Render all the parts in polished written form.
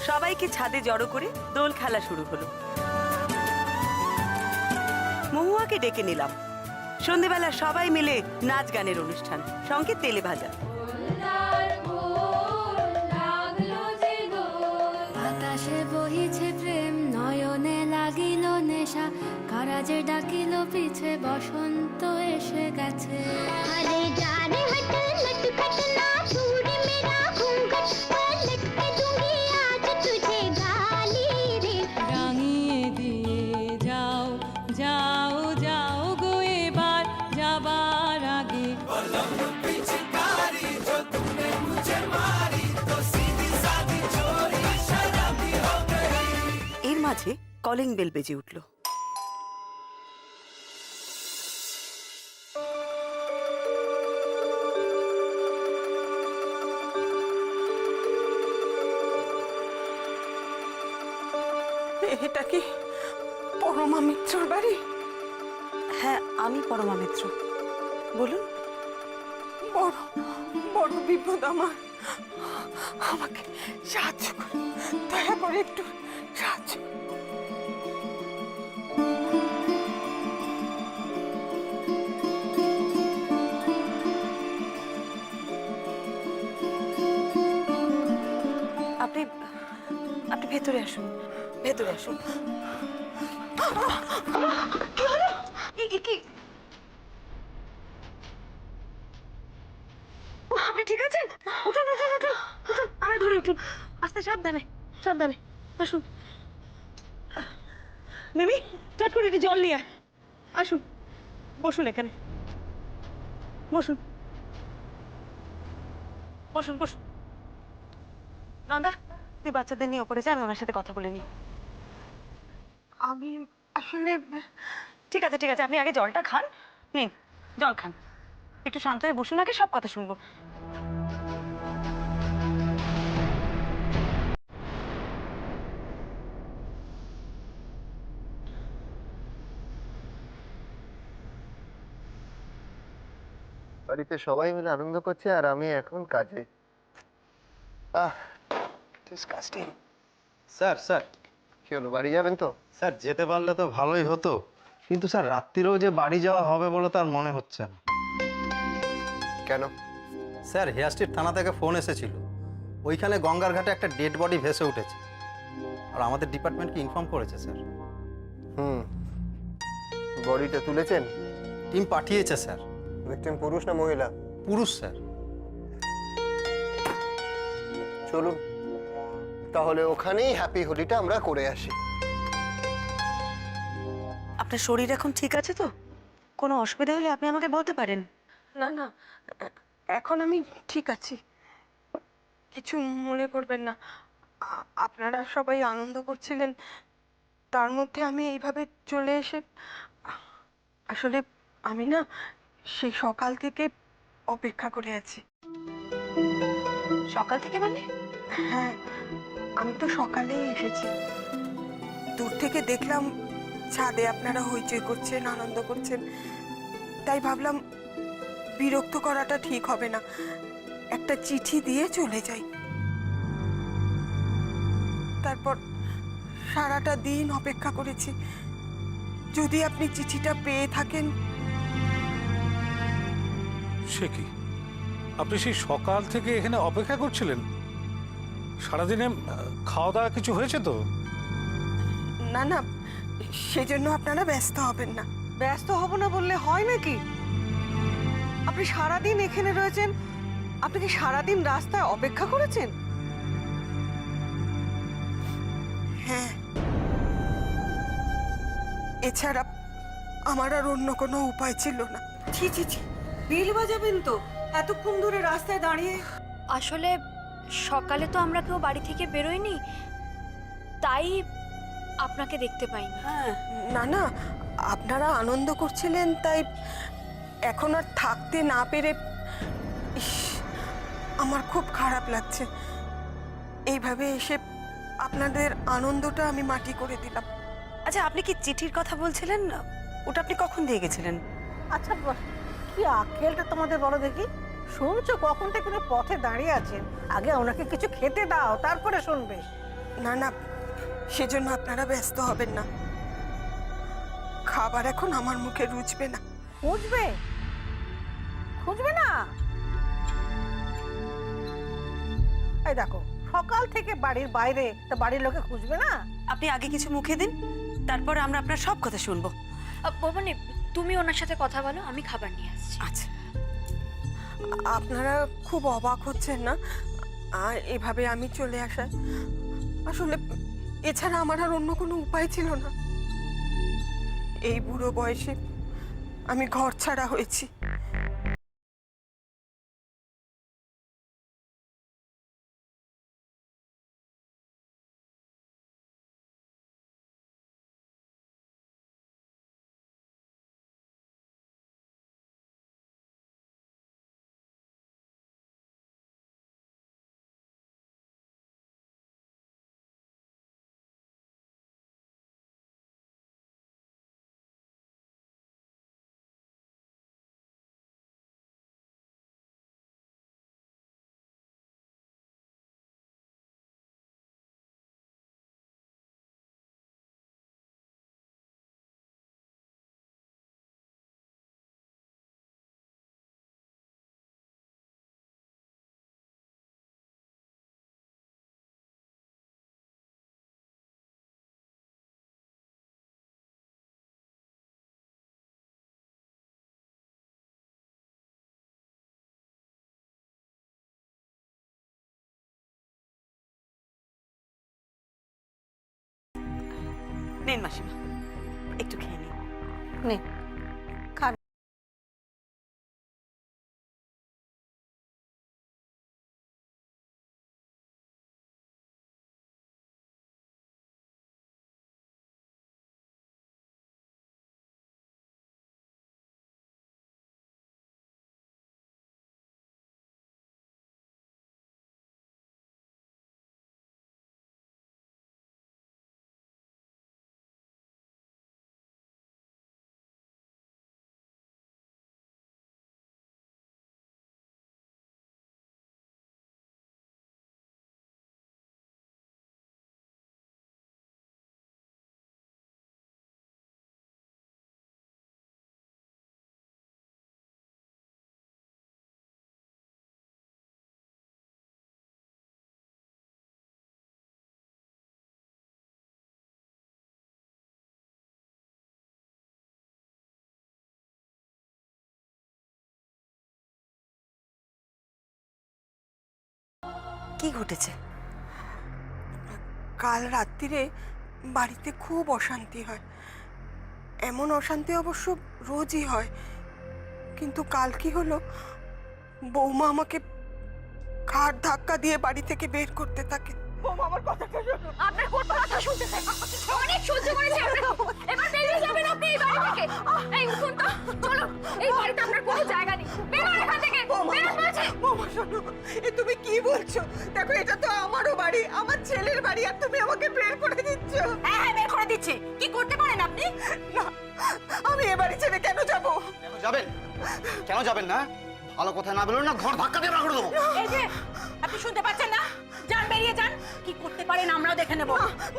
সবাইকে ছাদে জড়ো করে দোল খেলা শুরু হলো। মহুয়াকে ডেকে নিলাম। সন্ধ্যেবেলা সবাই মিলে নাচ গানের অনুষ্ঠান, সঙ্গে তেলে ভাজা। বাতাসে বহিছে প্রেম, নয়নে লাগিল নেশা, কারাজে ডাকিল পিছে বসন্ত এসে গেছে। আরে জানে হট লটখট না ছুড়ে মেরা ঘুंघट पर लटके दूंगी आज तुझे गाली रे। রাঙিয়ে দিয়ে যাও যাও যাও গো এবার যাবার আগে। এর মাঝে কলিং বেল বেজে উঠল। এটা কি পরমা মিত্রর বাড়ি? হ্যাঁ, আমি পরমা মিত্র। বলুন। বড় বড় বিপদ আমার, আমাকে সাহায্য করুন, দয়া করে একটু সাহায্য। আপনি আপনি ভেতরে আসুন, ভেতরে আসুন। কি হলো? কি আপনি ঠিক আছেন? উঠুন উঠুন উঠুন উঠুন, আমি ধরে উঠুন, আস্তে, সাবধানে সাবধানে আসুন। মিমি, চট করে একটু জল নিয়ে আয়। আসুন, বসুন এখানে, বসুন বসুন বসুন। নন্দা, তুই বাচ্চাদের নিয়ে ওপরে যা, আমি ওনার সাথে কথা বলে নিই। আমি আসলে ঠিক আছে ঠিক আছে, আপনি আগে জলটা খান। নিন, জল খান, একটু শান্ত হয়ে বসুন, আগে সব কথা শুনবো। বাড়িতে সবাই মিলে আনন্দ করছে আর আমি এখন কাজে। ডিসকাস্টিং। স্যার স্যার কি হলো, বাড়ি যাবেন তো? স্যার যেতে পারলে তো ভালোই হতো, কিন্তু স্যার রাত্রিরেও যে বাড়ি যাওয়া হবে বলে তার মনে হচ্ছে না। কেন? স্যার হেয়ার স্ট্রিট থানা থেকে ফোন এসেছিল, ওইখানে গঙ্গার ঘাটে একটা ডেড বডি ভেসে উঠেছে, আর আমাদের ডিপার্টমেন্টকে ইনফর্ম করেছে স্যার। বডিটা তুলেছেন? টিম পাঠিয়েছে স্যার। ভিকটিম পুরুষ না মহিলা? পুরুষ স্যার। চলুন তাহলে ওখানেই হ্যাপি হোলিটা আমরা করে আসি। আপনার শরীর এখন ঠিক আছে তো? কোনো অসুবিধা হলে আপনি আমাকে বলতে পারেন। না না, এখন আমি ঠিক আছি, কিছু মনে করবেন না। আপনারা সবাই আনন্দ করছিলেন, তার মধ্যে আমি এইভাবে চলে এসে, আসলে আমি না সেই সকাল থেকে অপেক্ষা করে আছি। সকাল থেকে মানে? হ্যাঁ, আমি তো সকালেই এসেছি, দূর থেকে দেখলাম ছাদে আপনারা হইচই করছেন, আনন্দ করছেন, তাই ভাবলাম বিরক্ত করাটা ঠিক হবে না, একটা চিঠি দিয়ে চলে যাই। তারপর সারাটা দিন অপেক্ষা করেছি, যদি আপনি চিঠিটা পেয়ে থাকেন। সে কি, আপনি সেই সকাল থেকে এখানে অপেক্ষা করছিলেন? সারাদিনে খাওয়া দাওয়া কিছু হয়েছে তো? না না, সেজন্য আপনারা ব্যস্ত হবেন না। ব্যস্ত হব না বললে হয় নাকি? আপনি সারাদিন এখানে রয়েছেন, আপনি কি সারাদিন রাস্তায় অপেক্ষা করেছেন? হ্যাঁ, এছাড়া আমার আর অন্য কোনো উপায় ছিল না। ছি ছি ছি, বিল বাজাবেন তো এতক্ষণ ধরে রাস্তায় দাঁড়িয়ে? আসলে সকালে তো আমরা কেউ বাড়ি থেকে বেরোইনি, তাই আপনাকে দেখতে পাইনি। হ্যাঁ, না না, আপনারা আনন্দ করছিলেন তাই এখন আর থাকতে না পেরে ইস, আমার খুব খারাপ লাগছে। এইভাবে এসে আপনাদের আনন্দটা আমি মাটি করে দিলাম। আচ্ছা, আপনি কি চিঠির কথা বলছিলেন? ওটা আপনি কখন দিয়ে গেছিলেন? আচ্ছা, কি আকেলটা তোমাদের বলো দেখি। শুনছো কখন থেকে উনি পথে দাঁড়িয়ে আছেন, আগে ওনাকে কিছু খেতে দাও তারপরে শুনবে। না না, সেজন্য আপনারা ব্যস্ত হবেন না। খাবার এখন আমার মুখে রুচবে না। খুঁজবে খুঁজবে না? এই দেখো, সকাল থেকে বাড়ির বাইরে, তা বাড়ির লোকে খুঁজবে না? আপনি আগে কিছু মুখে দিন, তারপর আমরা আপনার সব কথা শুনবো। বৌমনি, তুমি ওনার সাথে কথা বলো, আমি খাবার নিয়ে আসছি। আচ্ছা। আপনারা খুব অবাক হচ্ছেন না আর এভাবে আমি চলে আসা? আসলে এছাড়া আমার আর অন্য কোনো উপায় ছিল না। এই বুড়ো বয়সে আমি ঘর ছাড়া হয়েছি। নিন মাসিমা, একটু খেয়ে নিন। নে, খান। কি ঘটেছে? কাল রাত্রিরে বাড়িতে খুব অশান্তি হয়। এমন অশান্তি অবশ্য রোজই হয়, কিন্তু কাল কি হলো, বৌমা আমাকে ঘাড় ধাক্কা দিয়ে বাড়ি থেকে বের করতে থাকে। বৌমা, আমার কথাটা শোনো। আপনার কোন কথা শুনতে চাই? অনেক সহ্য করেছি আপনাকে, এবার বেরিয়ে যাবেন আপনি এই বাড়ি থেকে। এই উঠুন তো, চলো, এই বাড়িতে আপনার কোনো জায়গা নেই, বেরোন এখান থেকে। বেরোন বলছি। বৌমা শোনো, এ তুমি কি বলছো? দেখো, এটা তো আমারও বাড়ি, আমার ছেলের বাড়ি, আর তুমি আমাকে বের করে দিচ্ছ। হ্যাঁ হ্যাঁ, বের করে দিচ্ছে। কি করতে পারেন আপনি? না, আমি এ বাড়ি ছেড়ে কেন যাব? কেন যাবেন? কেন যাবেন না? ভালো কথা না বলুন না, ঘর ধাক্কা দিয়ে বার করে দেবো। এই যে, আপনি শুনতে পাচ্ছেন না? যান, বেরিয়ে যান। কি করতে পারেন আমরাও দেখে নেব।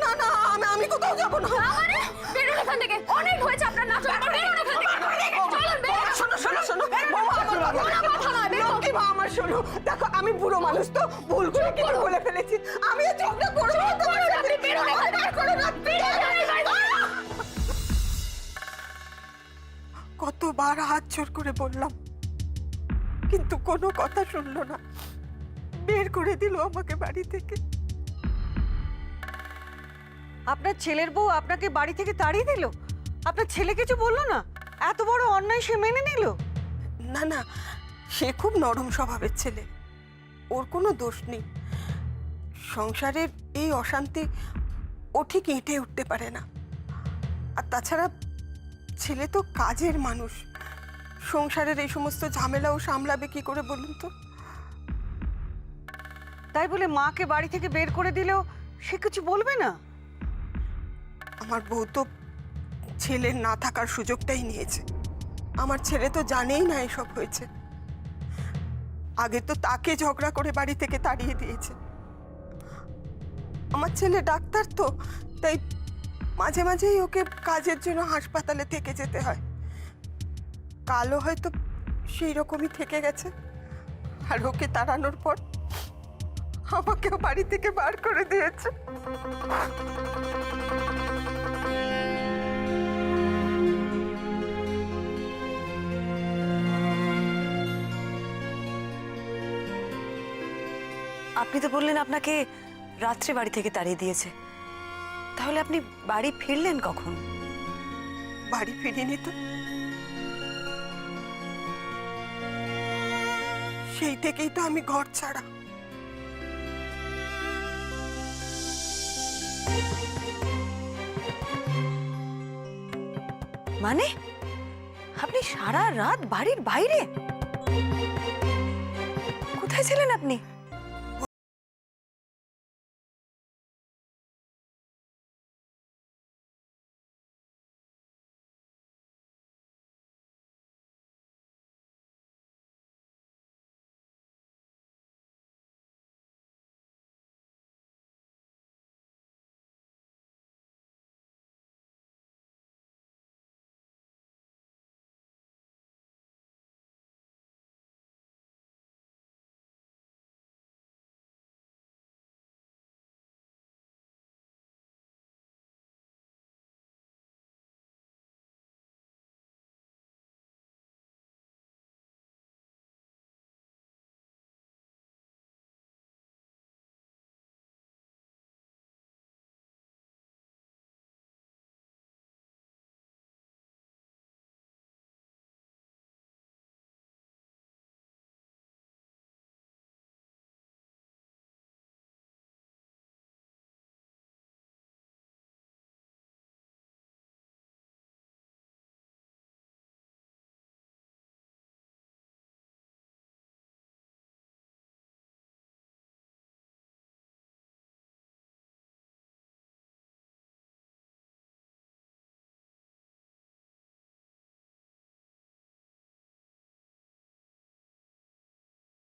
না না, আমি কোথাও যাব না। আমারে বেরোন এখান থেকে, অনেক হয়েছে আপনার নাটক। বেরোন এখান থেকে, চলুন বেরোন। শোনো শোনো শোনো, বৌমা, আমার কথা নয়, লক্ষ্মী মা আমার শোনো। দেখো, আমি বুড়ো মানুষ তো, ভুল করে কিছু বলে ফেলেছি। আমি আর ঝগড়া করবো না তোমার সাথে। বেরোন এখান থেকে, করো না, বেরিয়ে যান এই বাড়ি থেকে। কতবার হাত জোর করে বললাম, কিন্তু কোনো কথা শুনলো না, বের করে দিল আমাকে বাড়ি থেকে। আপনার ছেলের বউ আপনাকে বাড়ি থেকে তাড়িয়ে দিল? আপনার ছেলে কিছু বললো না? এত বড় অন্যায় সে মেনে নিল? না না, সে খুব নরম স্বভাবের ছেলে, ওর কোনো দোষ নেই। সংসারের এই অশান্তি ও ঠিক এঁটে উঠতে পারে না। আর তাছাড়া ছেলে তো কাজের মানুষ, সংসারের এই সমস্ত ঝামেলাও সামলাবে কি করে বলুন তো? তাই বলে মাকে বাড়ি থেকে বের করে দিলেও সে কিছু বলবে না? আমার বউ তো ছেলের না থাকার সুযোগটাই নিয়েছে। আমার ছেলে তো জানেই না এসব হয়েছে। আগে তো তাকে ঝগড়া করে বাড়ি থেকে তাড়িয়ে দিয়েছে। আমার ছেলে ডাক্তার তো, তাই মাঝে মাঝেই ওকে কাজের জন্য হাসপাতালে থেকে যেতে হয়। কালও হয়তো সেই রকমই থেকে গেছে, আর ওকে তাড়ানোর পর আমাকেও বাড়ি থেকে বার করে দিয়েছে। আপনি তো বললেন আপনাকে রাত্রে বাড়ি থেকে তাড়িয়ে দিয়েছে, তাহলে আপনি বাড়ি ফিরলেন কখন? বাড়ি ফিরিনি তো, সেই থেকেই তো আমি ঘর ছাড়া। মানে আপনি সারা রাত বাড়ির বাইরে? কোথায় ছিলেন আপনি?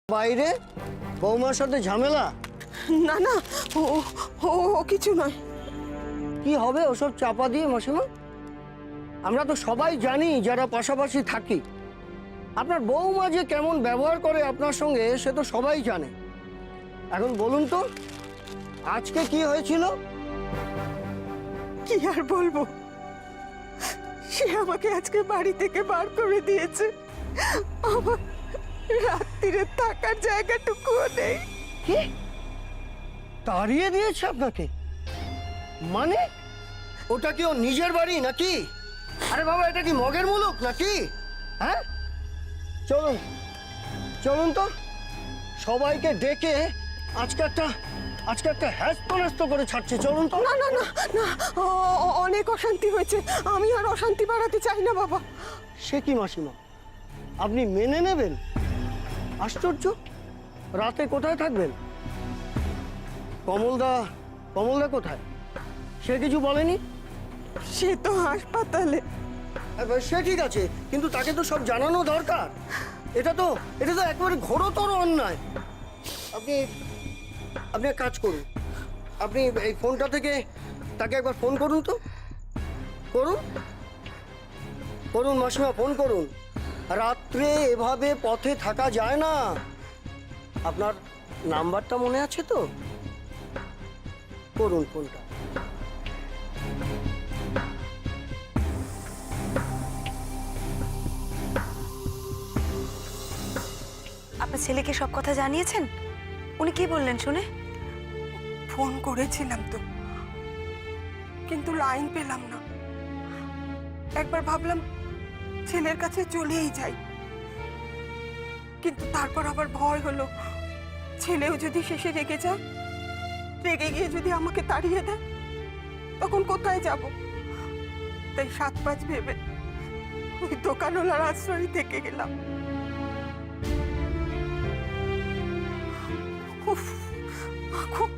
বাইরে বৌমার সাথে ঝামেলা? না না, ও ও ও কিছু নয়। কি হবে ওসব চাপা দিয়ে মাসিমা? আমরা তো সবাই জানি যারা পাশাপাশি থাকি। আপনার বৌমা যে কেমন ব্যবহার করে আপনার সঙ্গে সে তো সবাই জানে। এখন বলুন তো আজকে কি হয়েছিল? কি আর বলবো, সে আমাকে আজকে বাড়ি থেকে বার করে দিয়েছে। আমার রাত্রিরে থাকার জায়গাটুকুও নেই। কি তাড়িয়ে দিয়েছে আপনাকে? মানে ওটা কি ওর নিজের বাড়ি নাকি? আরে বাবা, এটা কি মগের মুলুক নাকি? হ্যাঁ, চলুন চলুন তো সবাইকে ডেকে আজকে একটা হ্যাস্ত করে ছাড়ছে। চলুন তো। না না না না, অনেক অশান্তি হয়েছে, আমি আর অশান্তি বাড়াতে চাই না বাবা। সে কি মাসিমা, আপনি মেনে নেবেন? আশ্চর্য, রাতে কোথায় থাকবেন? কমলদা কোথায়? সে কিছু বলেনি? সে তো হাসপাতালে। সে ঠিক আছে, কিন্তু তাকে তো সব জানানো দরকার। এটা তো একেবারে ঘোরতর অন্যায়। আপনি এক কাজ করুন, আপনি এই ফোনটা থেকে তাকে একবার ফোন করুন তো। করুন মাসিমা, ফোন করুন। রাত্রে এভাবে পথে থাকা যায় না। আপনার নাম্বারটা মনে আছে তো? করুন ফোনটা। আপনার ছেলেকে সব কথা জানিয়েছেন? উনি কি বললেন শুনে? ফোন করেছিলাম তো, কিন্তু লাইন পেলাম না। একবার ভাবলাম ছেলের কাছে চলেই যাই, কিন্তু তারপর আবার ভয় হলো, ছেলেও যদি শেষে রেগে যায়, রেগে গিয়ে যদি আমাকে তাড়িয়ে দেয়, তখন কোথায় যাব? তাই 7-5 ভেবে ওই দোকানওয়ালার আশ্রয় থেকে গেলাম। উফ, খুব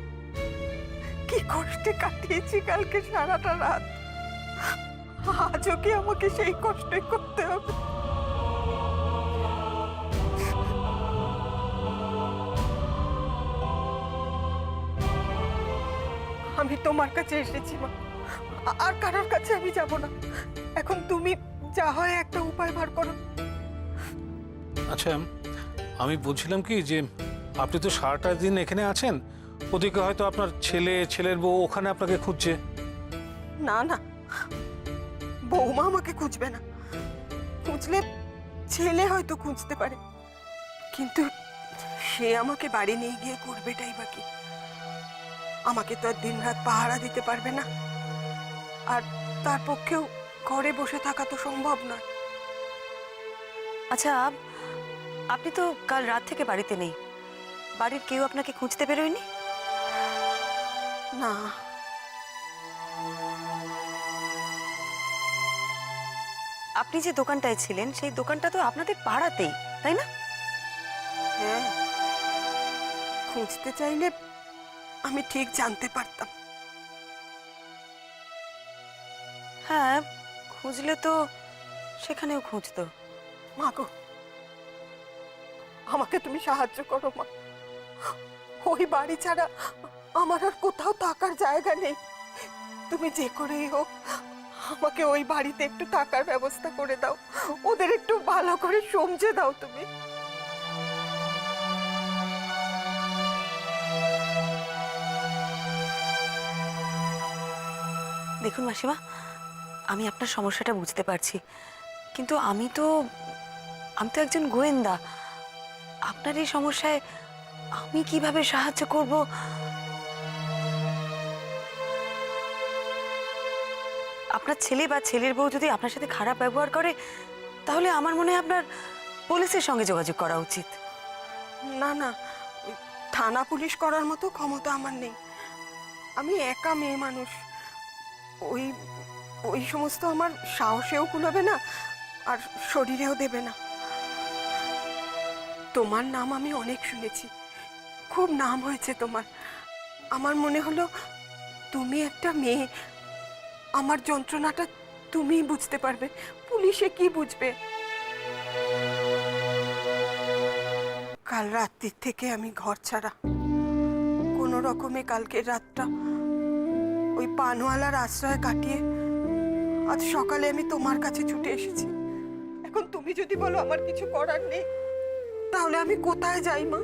কি কষ্টে কাটিয়েছি কালকে সারাটা রাত। আজও কি আমাকে সেই কষ্টই করতে হবে? আমি তোমার কাছে এসেছি মা, আর কারোর কাছে আমি যাব না। এখন তুমি যা হয় একটা উপায় বার করো। আচ্ছা, আমি বলছিলাম কি যে আপনি তো সারাটা দিন এখানে আছেন, ওদিকে হয়তো আপনার ছেলের বউ ওখানে আপনাকে খুঁজছে। না না, বৌমা আমাকে খুঁজবে না। খুঁজলে ছেলে হয়তো খুঁজতে পারে, কিন্তু সে আমাকে বাড়ি নিয়ে গিয়ে করবেটাই বাকি। আমাকে তো আর দিনরাত পাহারা দিতে পারবে না, আর তার পক্ষেও ঘরে বসে থাকা তো সম্ভব নয়। আচ্ছা, আপনি তো কাল রাত থেকে বাড়িতে নেই, বাড়ির কেউ আপনাকে খুঁজতে বেরোয়নি? না, আপনি যে দোকানটায় ছিলেন সেই দোকানটা তো আপনাদের পাড়াতেই, তাই না? হ্যাঁ, খুঁজতে চাইলে আমি ঠিক জানতে পারতাম। হ্যাঁ, খুঁজলে তো সেখানেও খুঁজতো। মা গো, আমাকে তুমি সাহায্য করো মা। ওই বাড়ি ছাড়া আমার আর কোথাও থাকার জায়গা নেই। তুমি যে করেই হোক আমাকে ওই বাড়িতে একটু থাকার ব্যবস্থা করে দাও, ওদের একটু ভালো করে সমঝে দাও তুমি। দেখুন মাসিমা, আমি আপনার সমস্যাটা বুঝতে পারছি, কিন্তু আমি তো একজন গোয়েন্দা। আপনার এই সমস্যায় আমি কিভাবে সাহায্য করব? আপনার ছেলে বা ছেলের বউ যদি আপনার সাথে খারাপ ব্যবহার করে, তাহলে আমার মনে হয় আপনার পুলিশের সঙ্গে যোগাযোগ করা উচিত। না না, ওই থানা পুলিশ করার মতো ক্ষমতা আমার নেই। আমি একা মেয়ে মানুষ, ওই ওই সমস্ত আমার সাহসেও কুলাবে না, আর শরীরেও দেবে না। তোমার নাম আমি অনেক শুনেছি, খুব নাম হয়েছে তোমার। আমার মনে হলো তুমি একটা মেয়ে, আমার যন্ত্রণাটা তুমি বুঝতে পারবে, পুলিশে কি বুঝবে। কাল রাত্রির থেকে আমি ঘর ছাড়া, কোনো রকমে কালকের রাতটা ওই পানওয়ালার আশ্রয় কাটিয়ে আজ সকালে আমি তোমার কাছে ছুটে এসেছি। এখন তুমি যদি বলো আমার কিছু করার নেই, তাহলে আমি কোথায় যাই মা?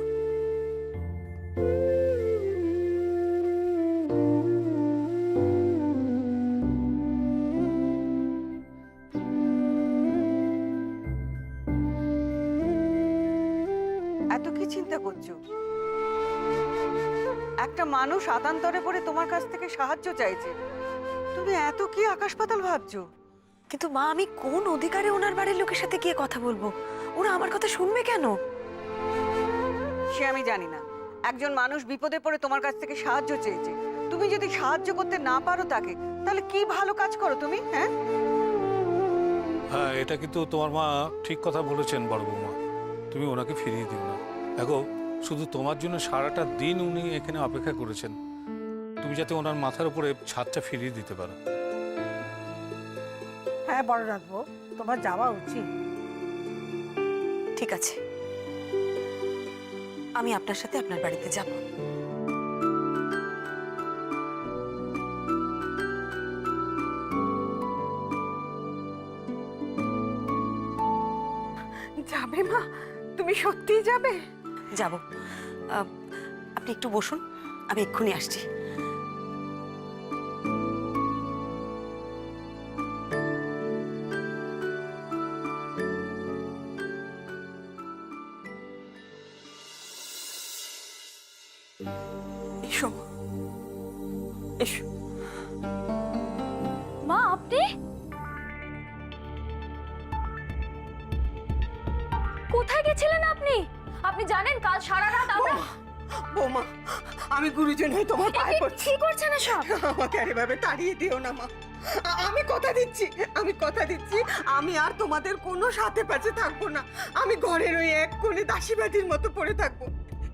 এত কি চিন্তা করছো? একটা মানুষ আতান্তরে পড়ে তোমার কাছ থেকে সাহায্য চাইছে, তুমি এত কি আকাশ পাতাল ভাবছো? কিন্তু মা, আমি কোন অধিকারে ওনার বাড়ির লোকের সাথে গিয়ে কথা বলবো? ওরা আমার কথা শুনবে কেন? সে আমি জানি না। একজন মানুষ বিপদে পড়ে তোমার কাছ থেকে সাহায্য চেয়েছে, তুমি যদি সাহায্য করতে না পারো তাকে, তাহলে কি ভালো কাজ করো তুমি? হ্যাঁ হ্যাঁ, এটা কিন্তু তোমার মা ঠিক কথা বলেছেন বড় বৌমা, তুমি ওনাকে ফিরিয়ে দিও না। দেখো, শুধু তোমার জন্য সারাটা দিন উনি এখানে অপেক্ষা করেছেন, তুমি যাতে ওনার মাথার উপরে ছাদটা ফিরিয়ে দিতে পারো। হ্যাঁ বড় রাখবো, তোমার যাওয়া উচিত। ঠিক আছে, আমি আপনার সাথে আপনার বাড়িতে যাব। যাবে মা? তুমি সত্যিই যাবে? যাব। আপনি একটু বসুন, আমি এক্ষুনি আসছি। এসো মা, এসো। মা, আপনি কোথায় গেছিলেন? আপনি আপনি জানেন কাল সারা রাত আমরা বৌমা, আমি গুরুজন হয়ে তোমার পায়ে পড়ছি। কি করছেন এসব? আমাকে আর এভাবে তাড়িয়ে দিও না মা। আমি কথা দিচ্ছি, আমি আর তোমাদের কোনো সাথে পাশে থাকবো না। আমি ঘরের ওই এক কোণে দাসীবাদীর মতো পড়ে থাকবো,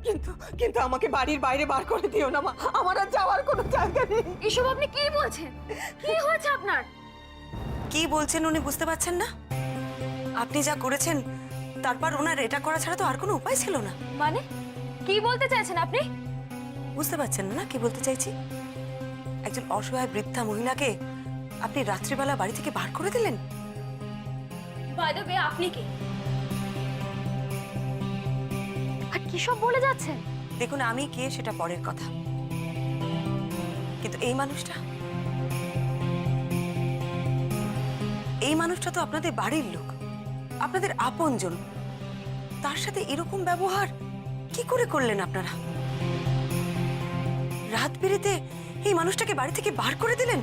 কিন্তু কিন্তু আমাকে বাড়ির বাইরে বার করে দিও না মা। আমার আর যাওয়ার কোনো জায়গা নেই। এসব আপনি কি বলছেন? কি হয়েছে আপনার? কি বলছেন উনি বুঝতে পারছেন না? আপনি যা করেছেন, তারপর ওনার এটা করা ছাড়া তো আর কোনো উপায় ছিল না। মানে কি বলতে চাইছেন আপনি? বুঝতে পারছেন না কি বলতে চাইছি? একজন অসহায় বৃদ্ধা মহিলাকে আপনি রাত্রিবেলা বাড়ি থেকে বার করে দিলেন? বাই দ্য ওয়ে, আপনি কি আর কি সব বলে যাচ্ছেন? দেখুন, আমি কে সেটা পরের কথা, কিন্তু এই মানুষটা তো আপনাদের বাড়ির লোক, আপনাদের আপনজন। তার সাথে এরকম ব্যবহার কি করে করলেন আপনারা? রাত বিরেতে এই মানুষটাকে বাড়ি থেকে বার করে দিলেন?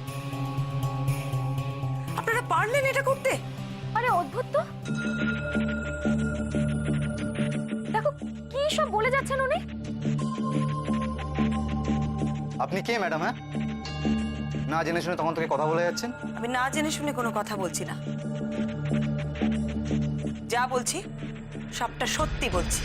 আপনারা পারলেন এটা করতে? আরে অদ্ভুত তো, দেখো কি সব বলে যাচ্ছেন উনি। আপনি কে ম্যাডাম? হ্যাঁ, না জেনে শুনে তখন থেকে কথা বলে যাচ্ছেন। আমি না জেনে শুনে কোনো কথা বলছি না, যা বলছি সবটা সত্যি বলছি।